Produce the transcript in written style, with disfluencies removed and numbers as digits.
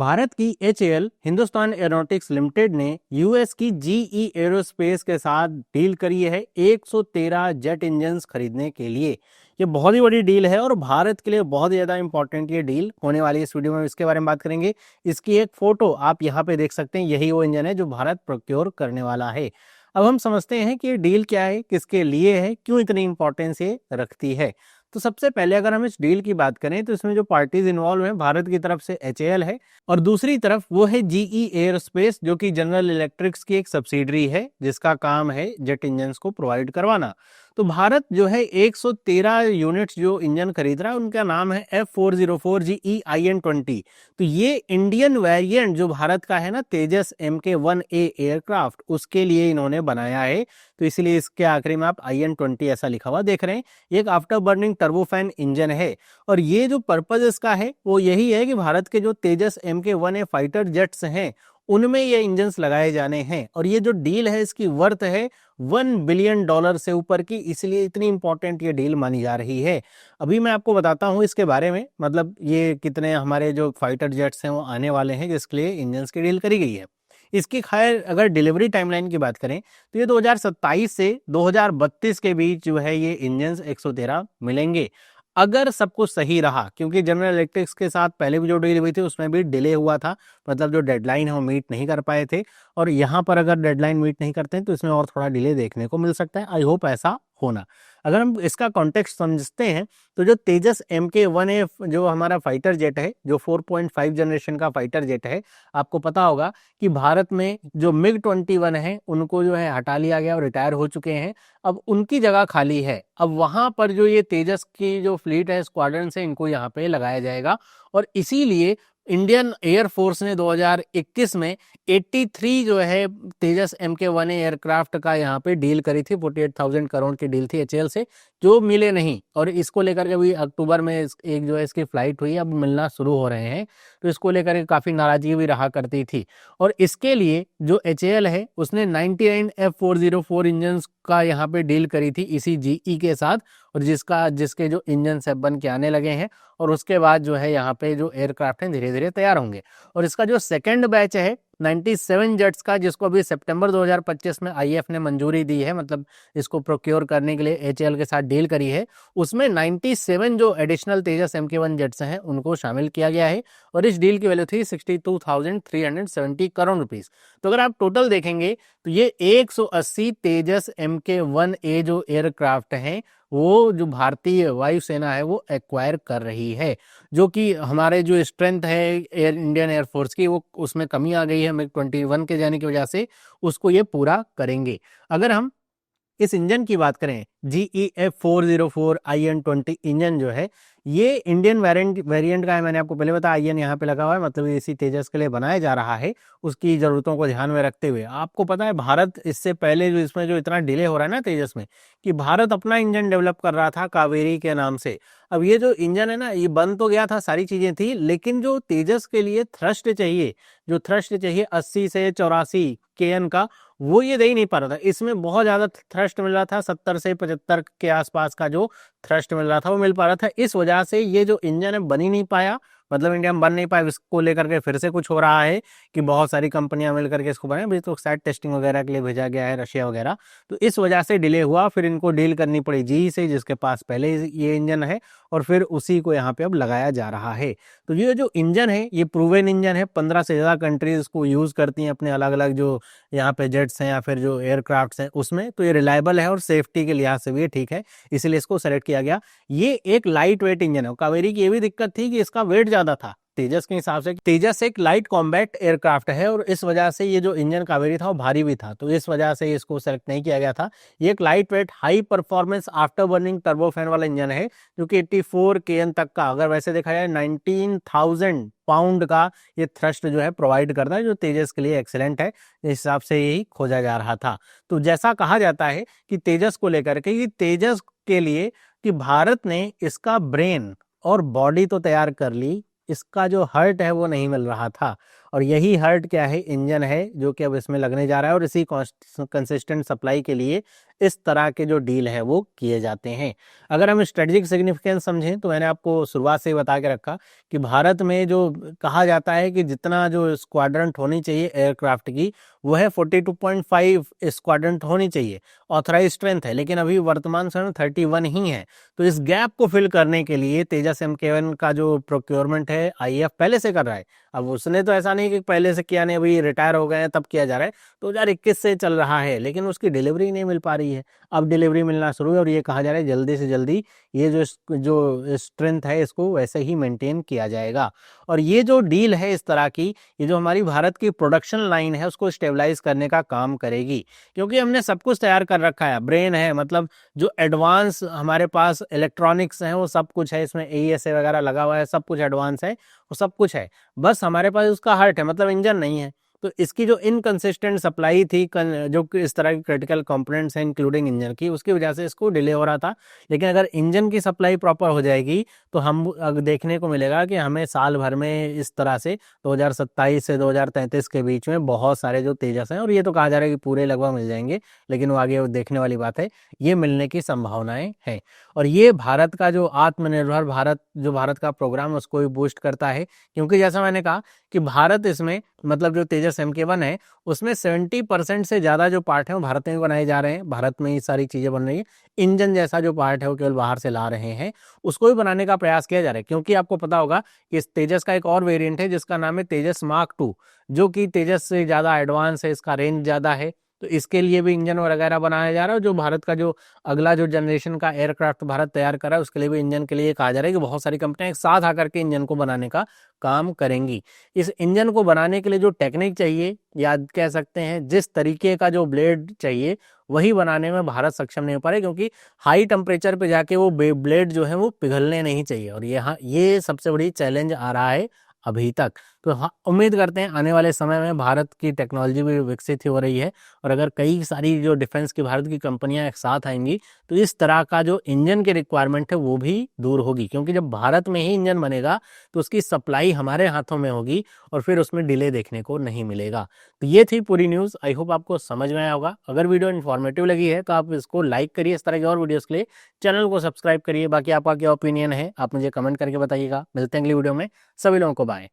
भारत की HAL Hindustan aeronautics limited ने US की जीई एरोस्पेस के साथ डील करी है 113 जेट इंजन्स खरीदने के लिए। ये बहुत ही बड़ी डील है और भारत के लिए बहुत ज़्यादा इंपॉर्टेंट ये डील होने वाली है। इस वीडियो में इसके बारे में बात करेंगे। इसकी एक फोटो आप यहाँ पे देख सकते हैं, यही वो इंजन है जो भारत प्रोक्योर करने वाला है। अब हम समझते हैं कि ये डील क्या है, किसके लिए है, क्यों इतनी इंपॉर्टेंस ये रखती है। तो सबसे पहले अगर हम इस डील की बात करें तो इसमें जो पार्टीज इन्वॉल्व हैं, भारत की तरफ से एचएएल है और दूसरी तरफ वो है जीई एयरोस्पेस, जो कि जनरल इलेक्ट्रिक्स की एक सब्सिडरी है जिसका काम है जेट इंजन्स को प्रोवाइड करवाना। तो भारत जो है 113 यूनिट्स जो इंजन खरीद रहा है उनका नाम है F404 GE IN20। तो ये इंडियन वेरिएंट जो भारत का है ना, तेजस MK1A एयरक्राफ्ट, उसके लिए इन्होंने बनाया है। तो इसलिए इसके आखिरी में आप IN20 ऐसा लिखा हुआ देख रहे हैं। एक आफ्टर बर्निंग टर्बोफैन इंजन है और ये जो पर्पज इसका है वो यही है कि भारत के जो तेजस MK1A फाइटर जेट्स हैं उनमें ये इंजन्स लगाए जाने हैं। और ये जो डील है इसकी वर्थ है $1 बिलियन से ऊपर की, इसलिए इतनी इंपॉर्टेंट ये डील मानी जा रही है। अभी मैं आपको बताता हूँ इसके बारे में, मतलब ये कितने हमारे जो फाइटर जेट्स हैं वो आने वाले हैं जिसके लिए इंजन्स की डील करी गई है। इसकी खैर अगर डिलीवरी टाइमलाइन की बात करें तो ये 2027 से 2032 के बीच जो है ये इंजन्स 113 मिलेंगे, अगर सब कुछ सही रहा। क्योंकि जनरल इलेक्ट्रिक्स के साथ पहले भी जो डील हुई थी उसमें भी डिले हुआ था, मतलब जो डेडलाइन है वो मीट नहीं कर पाए थे। और यहाँ पर अगर डेडलाइन मीट नहीं करते हैं तो इसमें और थोड़ा डिले देखने को मिल सकता है। आई होप ऐसा होना। अगर हम इसका कॉन्टेक्स्ट समझते हैं तो जो तेजस MK1A जो हमारा फाइटर जेट है, जो 4.5 जनरेशन का फाइटर जेट है, आपको पता होगा कि भारत में जो MiG-21 है उनको जो है हटा लिया गया और रिटायर हो चुके हैं। अब उनकी जगह खाली है। अब वहां पर जो ये तेजस की जो फ्लीट है, स्क्वाड्रन से, इनको यहाँ पे लगाया जाएगा। और इसीलिए इंडियन एयरफोर्स ने 2021 में 83 जो है तेजस MK1A एयरक्राफ्ट का यहाँ पे डील करी थी। 48,000 करोड़ की डील थी एचएएल से, जो मिले नहीं। और इसको लेकर के अभी अक्टूबर में एक जो है इसकी फ्लाइट हुई, अब मिलना शुरू हो रहे हैं। तो इसको लेकर के काफी नाराजगी भी रहा करती थी। और इसके लिए जो एचएएल है उसने 99 F404 इंजन का यहाँ पे डील करी थी इसी जीई के साथ, और जिसके जो इंजन सब बन के आने लगे हैं। और उसके बाद जो है यहाँ पे जो एयरक्राफ्ट हैं धीरे धीरे तैयार होंगे। और इसका जो सेकंड बैच है 97 जेट्स का, जिसको अभी सितंबर 2025 में आईएफ ने मंजूरी दी है, मतलब इसको प्रोक्योर करने के लिए एचएएल के साथ डील करी है, उसमें 97 जो एडिशनल तेजस MK1 जेट्स हैं उनको शामिल किया गया है। और इस डील की वैल्यू थी 62,370 करोड़ रुपीस। तो अगर आप टोटल देखेंगे तो ये 180 तेजस MK1A जो एयरक्राफ्ट हैं वो जो भारतीय वायुसेना है वो एक्वायर कर रही है, जो कि हमारे जो स्ट्रेंथ है इंडियन एयरफोर्स की वो उसमें कमी आ गई है MiG-21 के जाने की वजह से, उसको ये पूरा करेंगे। अगर हम इस इंजन की बात करें, GE F404 IN20 इंजन जो है ये इंडियन वेरिएंट का है। मैंने आपको पहले बताया IN यहाँ पे लगा हुआ है, मतलब इसी तेजस के लिए बनाया जा रहा है, उसकी ज़रूरतों को ध्यान में रखते हुए। आपको पता है भारत इससे पहले जो इसमें जो इतना डिले हो रहा है ना तेजस में, कि भारत अपना इंजन डेवलप कर रहा था कावेरी के नाम से। अब ये जो इंजन है ना ये बन तो गया था, सारी चीज़ें थी, लेकिन जो तेजस के लिए थ्रस्ट चाहिए, जो थ्रस्ट चाहिए 80 से 84 KN का, वो ये दे ही नहीं पा रहा था। इसमें बहुत ज़्यादा थ्रस्ट मिल रहा था, 70 से 75 के आसपास का जो थ्रस्ट मिल रहा था वो मिल पा रहा था। इस वजह से ये जो इंजन है बन ही नहीं पाया, मतलब इंडिया में बन नहीं पाया। इसको लेकर के फिर से कुछ हो रहा है कि बहुत सारी कंपनियां मिल करके इसको बनाए, अभी तो साइड टेस्टिंग वगैरह के लिए भेजा गया है रशिया वगैरह। तो इस वजह से डिले हुआ, फिर इनको डील करनी पड़ी जीई से, जिसके पास पहले ये इंजन है, और फिर उसी को यहाँ पे अब लगाया जा रहा है। तो ये जो इंजन है ये प्रूवन इंजन है, 15 से ज़्यादा कंट्रीज इसको यूज़ करती हैं अपने अलग अलग जो यहाँ पे जेट्स हैं या फिर जो एयरक्राफ्ट्स हैं उसमें। तो ये रिलायबल है और सेफ्टी के लिहाज से भी ठीक है, इसलिए इसको सेलेक्ट किया गया। ये एक लाइट वेट इंजन है। कावेरी की ये भी दिक्कत थी कि इसका वेट ज़्यादा था तेजस के हिसाब से। तेजस एक लाइट कॉम्बैट एयरक्राफ्ट है और इस वजह से ये जो इंजन कावेरी था वो भारी भी था, तो इस वजह से इसको सेलेक्ट नहीं किया गया था। ये एक light weight high performance after burning turbofan वाला इंजन है, जो कि 84 KN तक का, अगर वैसे देखा जाए 19,000 पाउंड का ये थ्रस्ट जो है प्रोवाइड करता है, जो तेजस के लिए एक्सीलेंट है। इस हिसाब से यही खोजा जा रहा था। तो जैसा कहा जाता है कि तेजस को लेकर के, कि तेजस के लिए कि भारत ने इसका ब्रेन और बॉडी तो तैयार कर ली, इसका जो हार्ट है वो नहीं मिल रहा था। और यही हर्ट क्या है, इंजन है जो कि अब इसमें लगने जा रहा है और इसी कंसिस्टेंट सप्लाई के लिए इस तरह के जो डील है वो किए जाते हैं। अगर हम स्ट्रेटेजिक सिग्निफिकेंस समझें तो मैंने आपको शुरुआत से ही बता के रखा कि भारत में जो कहा जाता है कि जितना जो स्क्वाड्रंट होनी चाहिए एयरक्राफ्ट की वो है 42.5 स्क्वाड्रंट होनी चाहिए, ऑथराइज स्ट्रेंथ है, लेकिन अभी वर्तमान समय में 31 ही है। तो इस गैप को फिल करने के लिए तेजस MK1 का जो प्रोक्योरमेंट है IAF पहले से कर रहा है। अब उसने तो ऐसा नहीं कि पहले से किया नहीं, अभी रिटायर हो गए हैं तब किया जा रहा है, 2021 से चल रहा है, लेकिन उसकी डिलीवरी नहीं मिल पा रही है। अब डिलीवरी मिलना शुरू है और ये कहा जा रहा है जल्दी से जल्दी ये जो स्ट्रेंथ है इसको वैसे ही मेंटेन किया जाएगा। और ये जो डील है इस तरह की, ये जो हमारी भारत की प्रोडक्शन लाइन है उसको स्टेबलाइज करने का काम करेगी, क्योंकि हमने सब कुछ तैयार कर रखा है, ब्रेन है, मतलब जो एडवांस हमारे पास इलेक्ट्रॉनिक्स हैं वो सब कुछ है, इसमें AESA वगैरह लगा हुआ है, सब कुछ एडवांस है, वो सब कुछ है, बस हमारे पास उसका हार्ट है, मतलब इंजन नहीं है। तो इसकी जो इनकंसिस्टेंट सप्लाई थी, जो इस तरह की क्रिटिकल कंपोनेंट्स हैं इंक्लूडिंग इंजन की, उसकी वजह से इसको डिले हो रहा था। लेकिन अगर इंजन की सप्लाई प्रॉपर हो जाएगी तो हम देखने को मिलेगा कि हमें साल भर में इस तरह से 2027 से 2033 के बीच में बहुत सारे जो तेजस हैं, और ये तो कहा जा रहा है कि पूरे लगभग मिल जाएंगे, लेकिन वो आगे देखने वाली बात है, ये मिलने की संभावनाएं हैं। और ये भारत का जो आत्मनिर्भर भारत, जो भारत का प्रोग्राम उसको भी बूस्ट करता है, क्योंकि जैसा मैंने कहा कि भारत इसमें, मतलब जो तेजस MK1 है उसमें 70% से ज़्यादा जो पार्ट है वो भारत में बनाए जा रहे हैं, भारत में ही सारी चीज़ें बन रही है। इंजन जैसा जो पार्ट है वो केवल बाहर से ला रहे हैं, उसको भी बनाने का प्रयास किया जा रहा है, क्योंकि आपको पता होगा कि इस तेजस का एक और वेरिएंट है जिसका नाम है तेजस मार्क 2, जो कि तेजस से ज़्यादा एडवांस है, इसका रेंज ज़्यादा है। तो इसके लिए भी इंजन वगैरह बनाया जा रहा है, जो भारत का जो अगला जो जनरेशन का एयरक्राफ्ट भारत तैयार कर रहा है उसके लिए भी इंजन के लिए कहा जा रहा है कि बहुत सारी कंपनियां एक साथ आकर के इंजन को बनाने का काम करेंगी। इस इंजन को बनाने के लिए जो टेक्निक चाहिए, या कह सकते हैं जिस तरीके का जो ब्लेड चाहिए, वही बनाने में भारत सक्षम नहीं हो पा रहे, क्योंकि हाई टेम्परेचर पे जाके वो ब्लेड जो है वो पिघलने नहीं चाहिए, और यहाँ ये सबसे बड़ी चैलेंज आ रहा है अभी तक। तो हाँ, उम्मीद करते हैं आने वाले समय में भारत की टेक्नोलॉजी भी विकसित हो रही है, और अगर कई सारी जो डिफेंस की भारत की कंपनियां एक साथ आएंगी तो इस तरह का जो इंजन की रिक्वायरमेंट है वो भी दूर होगी, क्योंकि जब भारत में ही इंजन बनेगा तो उसकी सप्लाई हमारे हाथों में होगी और फिर उसमें डिले देखने को नहीं मिलेगा। तो ये थी पूरी न्यूज़, आई होप आपको समझ में आया होगा। अगर वीडियो इन्फॉर्मेटिव लगी है तो आप इसको लाइक करिए, इस तरह की और वीडियोज़ के लिए चैनल को सब्सक्राइब करिए। बाकी आपका क्या ओपिनियन है आप मुझे कमेंट करके बताइएगा। मिलते हैं अगली वीडियो में, सभी लोगों को बाय।